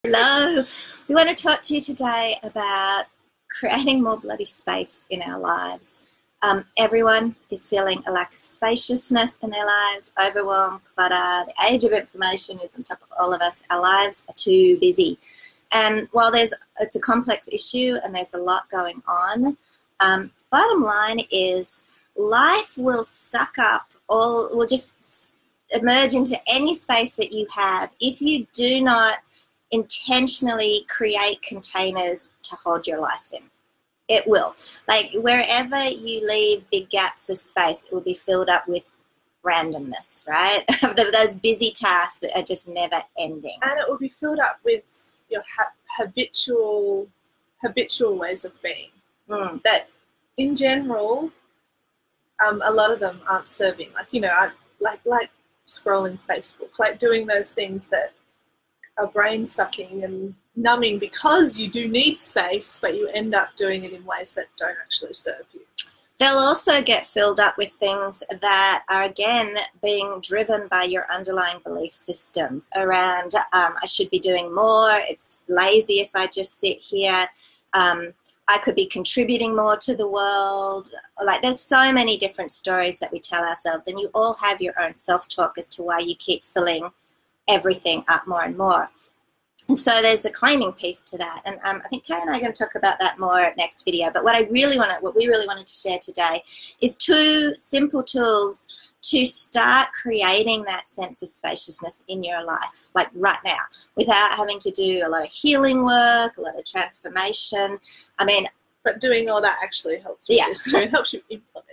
Hello. We want to talk to you today about creating more bloody space in our lives. Everyone is feeling a lack of spaciousness in their lives, overwhelm, clutter. The age of information is on top of all of us. Our lives are too busy. And while it's a complex issue and there's a lot going on, bottom line is life will suck up will just emerge into any space that you have if you do not intentionally create containers to hold your life in. It will. Like wherever you leave big gaps of space, it will be filled up with randomness, right? Those busy tasks that are just never ending. And it will be filled up with your habitual ways of being. That in general, a lot of them aren't serving. Like scrolling Facebook, like doing those things that are brain sucking and numbing because you do need space, but you end up doing it in ways that don't actually serve you. They'll also get filled up with things that are, again, being driven by your underlying belief systems around I should be doing more, it's lazy if I just sit here, I could be contributing more to the world. Like there's so many different stories that we tell ourselves, and you all have your own self-talk as to why you keep filling everything up more and more. And so there's a claiming piece to that. And I think Karen and I are going to talk about that more next video. But what we really wanted to share today is 2 simple tools to start creating that sense of spaciousness in your life, like right now, without having to do a lot of healing work, a lot of transformation. But doing all that actually helps you. This too. It helps you implement.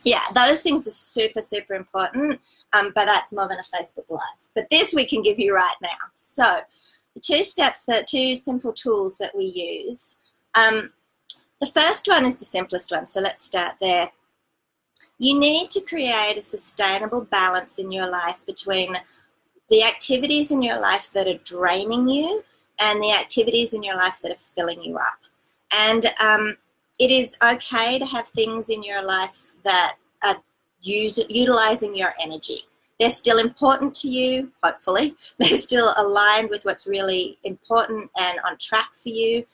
Yeah, those things are super, super important, but that's more than a Facebook Live. But this we can give you right now. So the 2 simple tools that we use. The first one is the simplest one, so let's start there. You need to create a sustainable balance in your life between the activities in your life that are draining you and the activities in your life that are filling you up. And it is okay to have things in your life that are utilizing your energy. They're still important to you, hopefully. They're still aligned with what's really important and on track for you,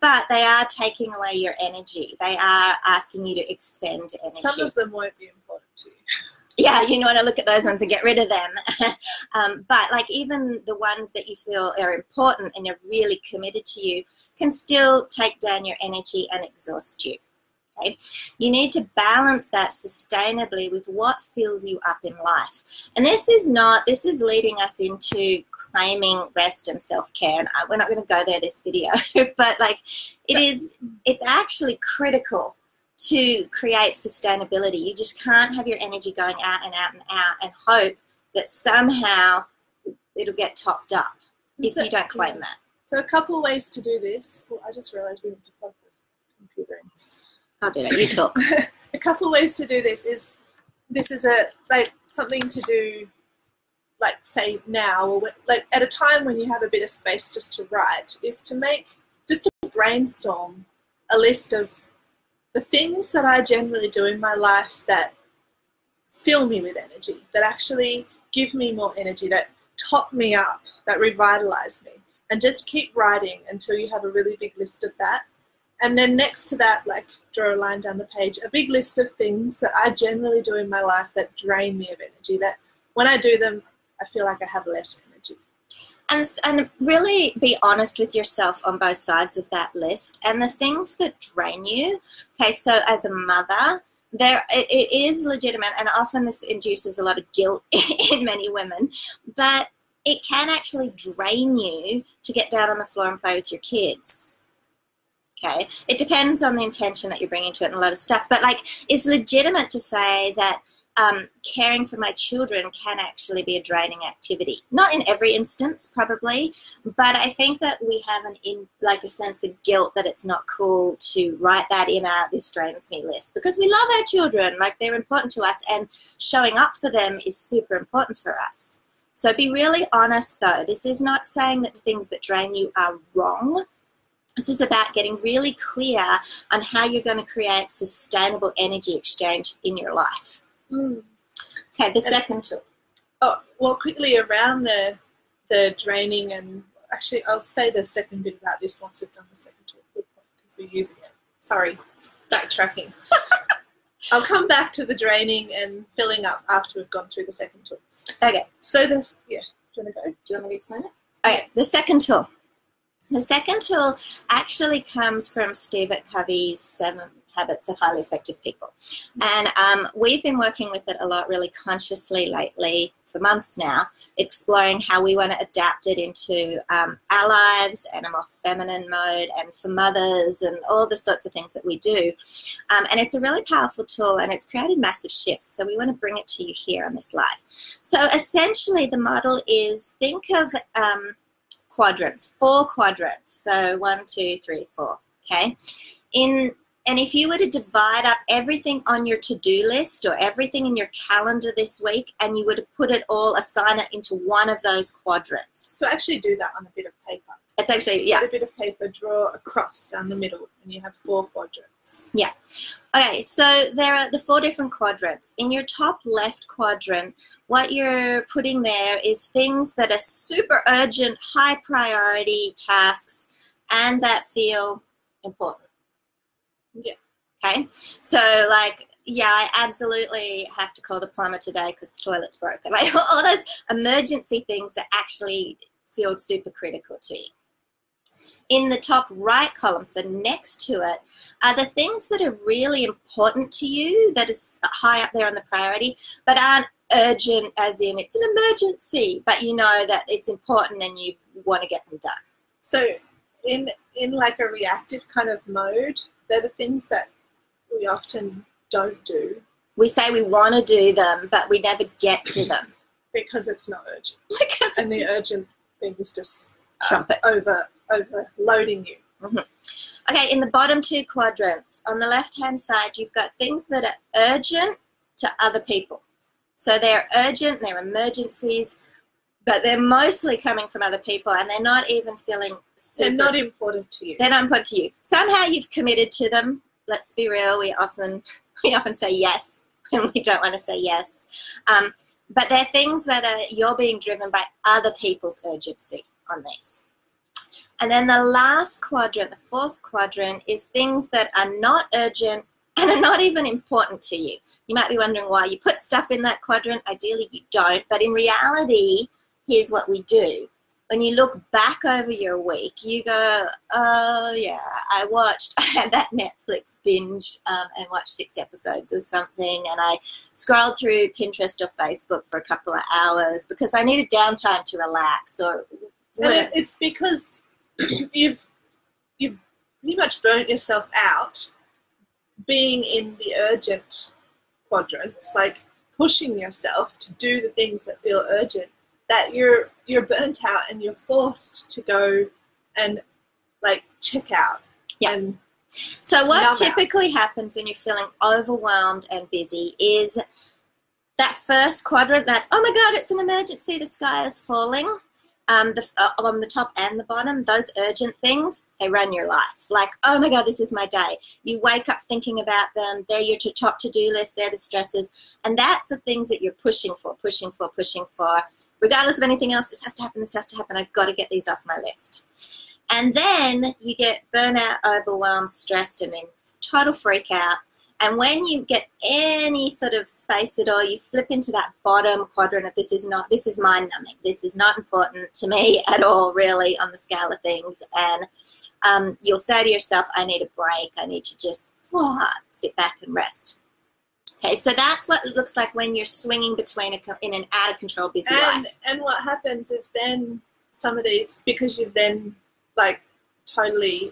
but they are taking away your energy. They are asking you to expend energy. Some of them won't be important to you. Yeah, you want to look at those ones and get rid of them. But like even the ones that you feel are important and are really committed to you can still take down your energy and exhaust you. Okay? You need to balance that sustainably with what fills you up in life. And this is leading us into claiming rest and self-care. And we're not going to go there this video, but like it's actually critical to create sustainability. You just can't have your energy going out and out and out and hope that somehow it'll get topped up if you don't claim that. So a couple ways to do this. Well, I just realized we need to plug the computer in. I'll do that. You talk. A couple ways to do this is something to do, like say now, or like at a time when you have a bit of space just to write, is to brainstorm a list of the things that I generally do in my life that fill me with energy, that actually give me more energy, that top me up, that revitalize me, and just keep writing until you have a really big list of that. And then next to that, like draw a line down the page, a big list of things that I generally do in my life that drain me of energy, that when I do them, I feel like I have less energy. And really be honest with yourself on both sides of that list. And the things that drain you, okay, so as a mother, it is legitimate, and often this induces a lot of guilt in many women, but it can actually drain you to get down on the floor and play with your kids. Okay, it depends on the intention that you're bringing to it and a lot of stuff, but like it's legitimate to say that caring for my children can actually be a draining activity. Not in every instance, probably, but I think that we have a sense of guilt that it's not cool to write that in our this drains me list, because we love our children, like they're important to us, and showing up for them is super important for us. So be really honest though. This is not saying that the things that drain you are wrong. This is about getting really clear on how you're going to create sustainable energy exchange in your life. Okay, the second tool. Oh, well, quickly around the draining and actually, I'll say the second bit about this once we've done the second tool. Good point, because we're using it. Sorry, backtracking. I'll come back to the draining and filling up after we've gone through the second tool. Okay. So this, yeah. Do you want to go? Do you want me to explain it? Okay, the second tool. The second tool actually comes from Stephen Covey's 7 Habits of Highly Effective People. And we've been working with it a lot really consciously lately for months now, exploring how we want to adapt it into our lives and a more feminine mode and for mothers and all the sorts of things that we do. And it's a really powerful tool and it's created massive shifts. So we want to bring it to you here on this live. So essentially the model is, think of quadrants, 4 quadrants. So 1, 2, 3, 4. Okay. And if you were to divide up everything on your to-do list or everything in your calendar this week, and you were to put it all, assign it into one of those quadrants. So actually do that on a bit of paper. It's actually, yeah. Get a bit of paper, draw a cross down the middle, and you have 4 quadrants. Yeah. Okay, so there are the 4 different quadrants. In your top left quadrant, what you're putting there is things that are super urgent, high priority tasks, and that feel important. Yeah. Okay. So, like, yeah, I absolutely have to call the plumber today because the toilet's broken. Like, all those emergency things that actually feel super critical to you. In the top right column, so next to it, are the things that are really important to you, that is high up there on the priority, but aren't urgent as in it's an emergency, but you know that it's important and you want to get them done. So in like a reactive kind of mode, they're the things that we often don't do. We say we want to do them, but we never get to them. Because it's not urgent. And the urgent thing is just trumpet. Overloading you. Mm-hmm. Okay, in the bottom 2 quadrants, on the left-hand side, you've got things that are urgent to other people. So they're urgent, they're emergencies, but they're mostly coming from other people, and they're not even feeling super... They're not important to you. They're not important to you. Somehow you've committed to them. Let's be real, we often say yes, and we don't want to say yes. But they're things that you're being driven by other people's urgency on these. And then the last quadrant, the 4th quadrant, is things that are not urgent and are not even important to you. You might be wondering why you put stuff in that quadrant. Ideally, you don't. But in reality, here's what we do. When you look back over your week, you go, oh, yeah, I had that Netflix binge and watched 6 episodes or something, and I scrolled through Pinterest or Facebook for a couple of hours because I needed downtime to relax. Or it's because you've pretty much burnt yourself out being in the urgent quadrants, like pushing yourself to do the things that feel urgent, that you're burnt out and you're forced to go and like check out. Yeah. And so what typically happens when you're feeling overwhelmed and busy is that first quadrant, that, oh my God, it's an emergency, the sky is falling. On the top and the bottom, those urgent things, they run your life. Like, oh my God, this is my day. You wake up thinking about them. They're your top to-do list. They're the stresses. And that's the things that you're pushing for. Regardless of anything else, this has to happen. I've got to get these off my list. And then you get burnout, overwhelmed, stressed, and in total freak out. And when you get any sort of space at all, you flip into that bottom quadrant of this is mind numbing. This is not important to me at all, really, on the scale of things. And you'll say to yourself, I need a break. I need to just sit back and rest. Okay, so that's what it looks like when you're swinging between in an out-of-control busy life. And what happens is then some of these, because you've then like totally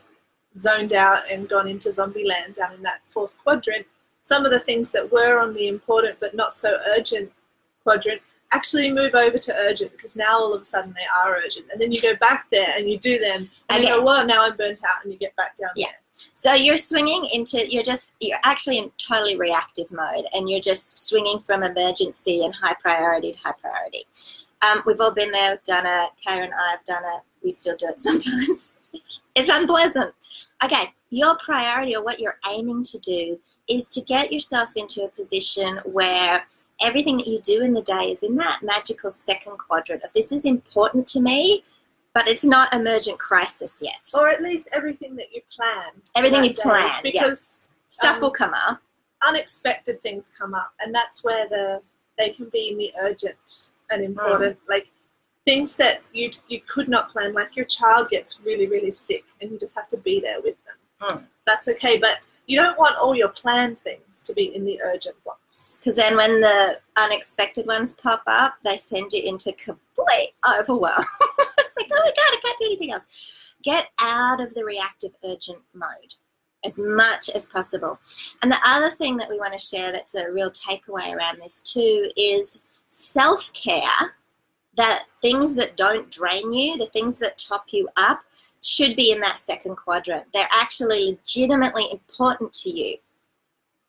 zoned out and gone into zombie land down in that 4th quadrant, some of the things that were on the important but not so urgent quadrant actually move over to urgent, because now all of a sudden they are urgent. And then you go back there and you do them and you go, well, now I'm burnt out, and you get back down there. So you're swinging into, you're actually in totally reactive mode, and you're just swinging from emergency and high priority to high priority. We've all been there, we've done it. Kara and I have done it. We still do it sometimes. It's unpleasant. Okay, your priority, or what you're aiming to do, is to get yourself into a position where everything that you do in the day is in that magical 2nd quadrant of this is important to me, But it's not emergent crisis yet. Or at least everything that you plan. Everything you plan, because stuff will come up. Unexpected things come up, and that's where they can be in the urgent and important, like things that you could not plan, like your child gets really, really sick and you just have to be there with them. That's okay, but you don't want all your planned things to be in the urgent box. Because then when the unexpected ones pop up, they send you into complete overwhelm. It's like, oh my God, I can't do anything else. Get out of the reactive urgent mode as much as possible. And the other thing that we want to share that's a real takeaway around this too is self-care, that things that don't drain you, the things that top you up, should be in that second quadrant. They're actually legitimately important to you,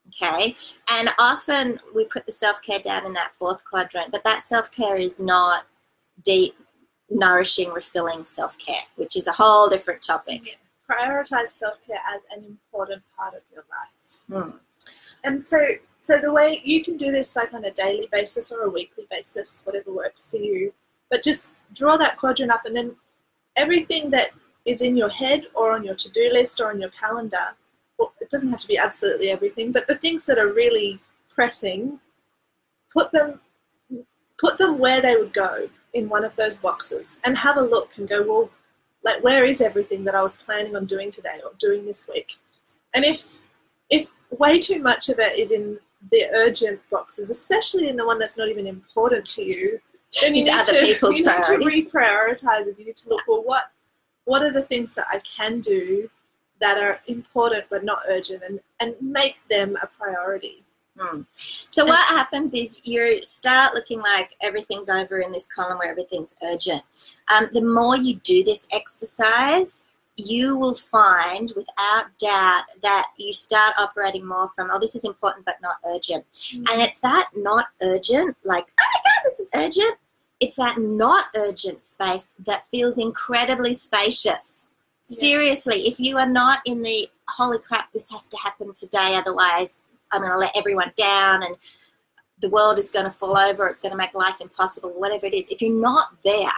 okay? And often we put the self-care down in that fourth quadrant, but that self-care is not deep, nourishing, refilling self-care, which is a whole different topic. Yeah. Prioritize self-care as an important part of your life. And so the way you can do this like on a daily basis or a weekly basis, whatever works for you, but just draw that quadrant up, and then everything that is in your head or on your to-do list or on your calendar, well, it doesn't have to be absolutely everything, but the things that are really pressing, put them where they would go in one of those boxes, and have a look and go, well, like, where is everything that I was planning on doing today or doing this week? And if way too much of it is in the urgent boxes, especially in the one that's not even important to you, then you need to reprioritize it. You need to look, well, what are the things that I can do that are important but not urgent, and make them a priority. So what happens is you start looking like everything's over in this column where everything's urgent. The more you do this exercise, you will find without doubt that you start operating more from, oh, this is important but not urgent. And it's that not urgent, like, oh my God, this is urgent. It's that not urgent space that feels incredibly spacious. Yes. Seriously, if you are not in the, holy crap, this has to happen today, otherwise I'm going to let everyone down and the world is going to fall over, it's going to make life impossible, whatever it is. If you're not there,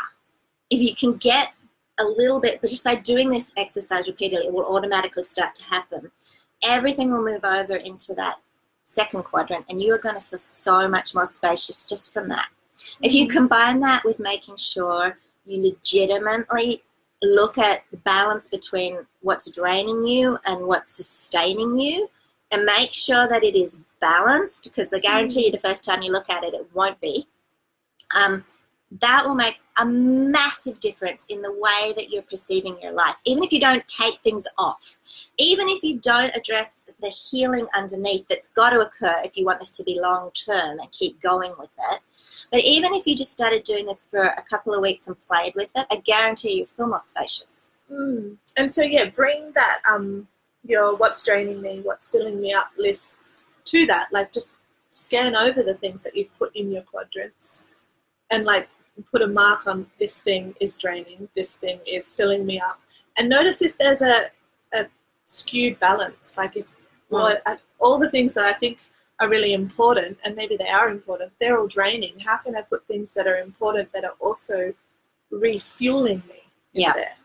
if you can get a little bit, but just by doing this exercise repeatedly, it will automatically start to happen. Everything will move over into that second quadrant, and you are going to feel so much more spacious just from that. If you combine that with making sure you legitimately look at the balance between what's draining you and what's sustaining you, and make sure that it is balanced, because I guarantee you the first time you look at it, it won't be. That will make a massive difference in the way that you're perceiving your life. Even if you don't take things off, even if you don't address the healing underneath that's got to occur if you want this to be long-term and keep going with it. But even if you just started doing this for a couple of weeks and played with it, I guarantee you feel more spacious. And so, yeah, bring that your what's draining me, what's filling me up lists to that. Like, just scan over the things that you've put in your quadrants and, like, put a mark on this thing is draining, this thing is filling me up. And notice if there's a skewed balance. Like, if all the things that I think are really important, and maybe they are important, they're all draining. How can I put things that are important that are also refueling me in there?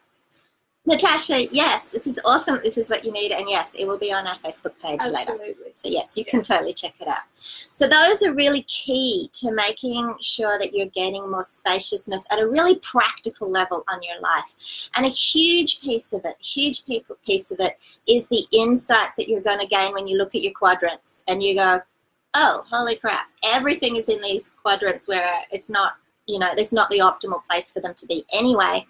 Natasha, yes, this is awesome. This is what you need. And yes, it will be on our Facebook page later. So yes, you can totally check it out. So those are really key to making sure that you're gaining more spaciousness at a really practical level on your life. And a huge piece of it is the insights that you're going to gain when you look at your quadrants and you go, oh, holy crap, everything is in these quadrants where it's not, it's not the optimal place for them to be anyway.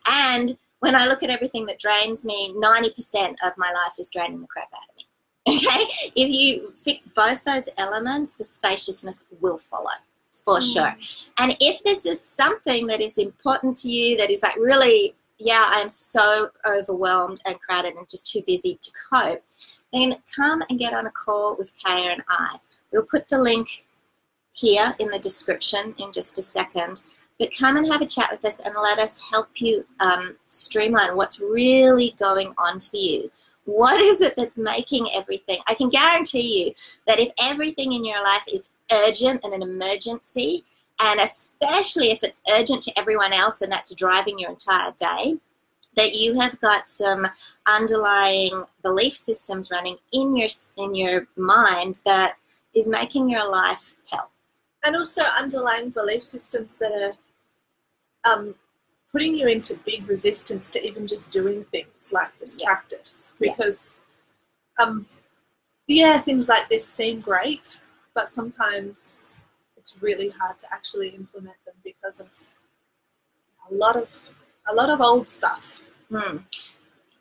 And when I look at everything that drains me, 90% of my life is draining the crap out of me. Okay? If you fix both those elements, the spaciousness will follow, for sure. And if this is something that is important to you, that is like really, I'm so overwhelmed and crowded and just too busy to cope, then come and get on a call with Kaya and I. We'll put the link here in the description in just a second. But come and have a chat with us and let us help you streamline what's really going on for you. What is it that's making everything? I can guarantee you that if everything in your life is urgent and an emergency, And especially if it's urgent to everyone else and that's driving your entire day, that you have got some underlying belief systems running in your mind that is making your life hell. And also underlying belief systems that are putting you into big resistance to even just doing things like this practice. Because, things like this seem great, but sometimes it's really hard to actually implement them because of a lot of old stuff.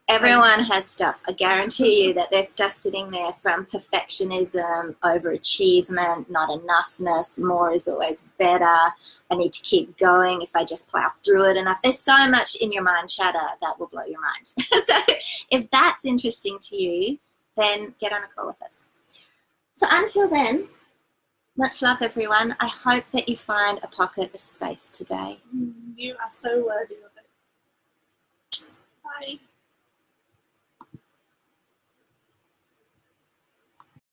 Everyone has stuff. I guarantee you that there's stuff sitting there from perfectionism, overachievement, not enoughness, more is always better, I need to keep going if I just plow through it enough. There's so much in your mind chatter that will blow your mind. So if that's interesting to you, then get on a call with us. So until then, much love, everyone. I hope that you find a pocket of space today. You are so worthy of it. Bye.